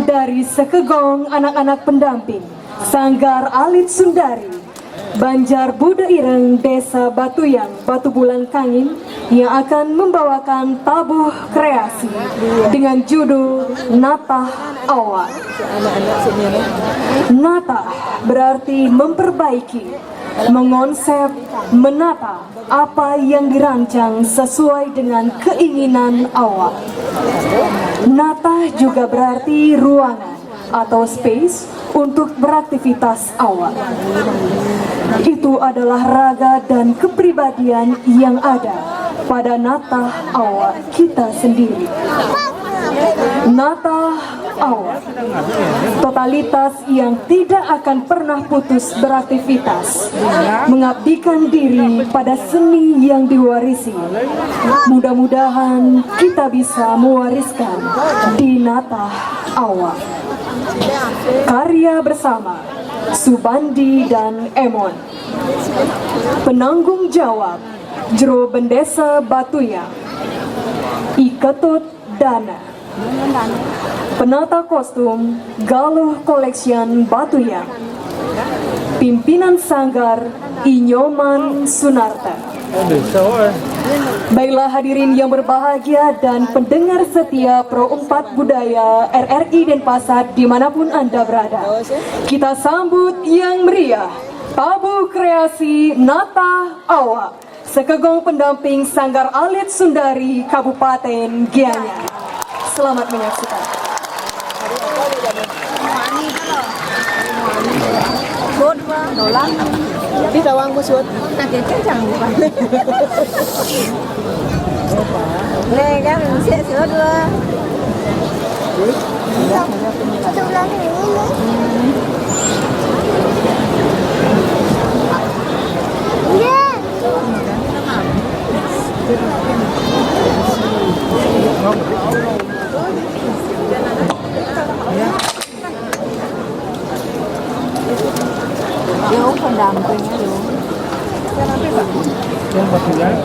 Dari sekegong anak-anak pendamping Sanggar Alit Sundari Banjar Buda Ireng Desa Batuyang Batu Bulan Kangin yang akan membawakan tabuh kreasi dengan judul Natah Awak. Natah berarti memperbaiki, mengonsep, menata apa yang dirancang sesuai dengan keinginan awak. Natah juga berarti ruangan atau space untuk beraktivitas awak. Itu adalah raga dan kepribadian yang ada pada natah awak kita sendiri. Natah awak, totalitas yang tidak akan pernah putus beraktivitas, mengabdikan diri pada seni yang diwarisi. Mudah-mudahan kita bisa mewariskan di natah awak. Karya bersama Subandi dan Emon. Penanggung jawab Jero Bendesa Batuyang, Iketut Dana. Penata kostum Galuh Collection Batuyang. Pimpinan Sanggar Inyoman Sunarta. Baiklah hadirin yang berbahagia dan pendengar setia Pro 4 Budaya RRI Denpasar dimanapun Anda berada. Kita sambut yang meriah tabuh kreasi Natah Awak, sekegong pendamping Sanggar Alit Sundari Kabupaten Gianyar. Selamat menyaksikan. Đi tàu ăn của suốt. Nè, các mình sẽ sửa đưa. Yung pendamping itu. Yang Batuyang.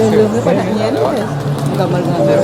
Belum padanya ini gambar-gambar.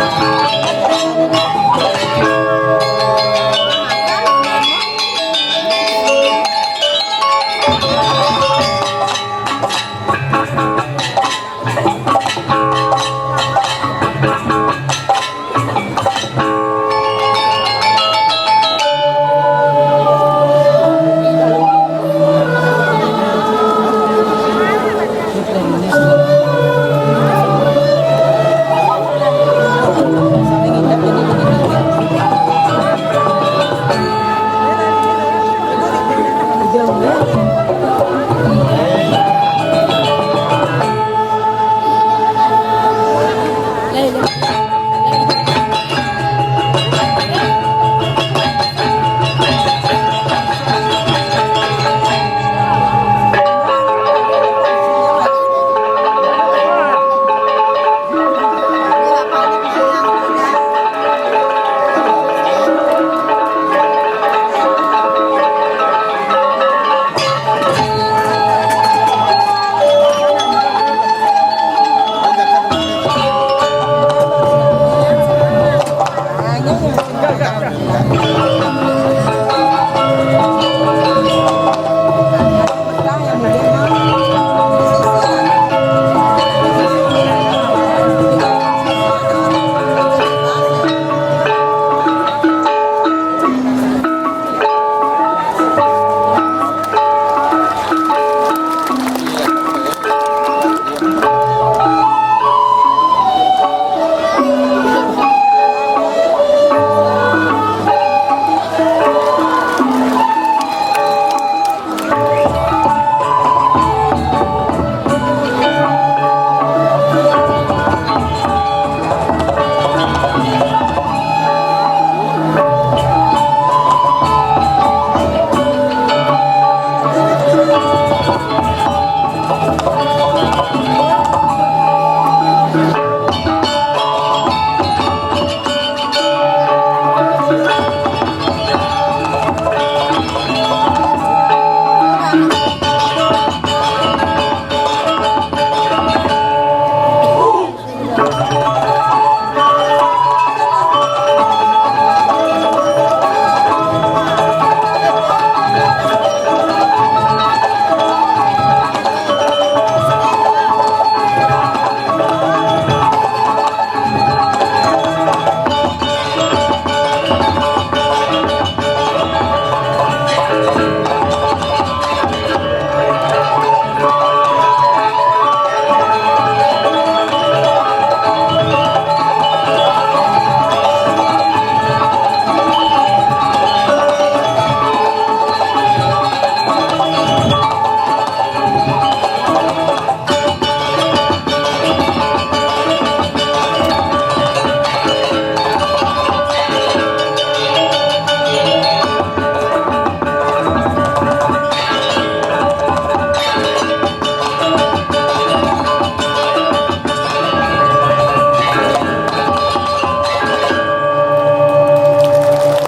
Thank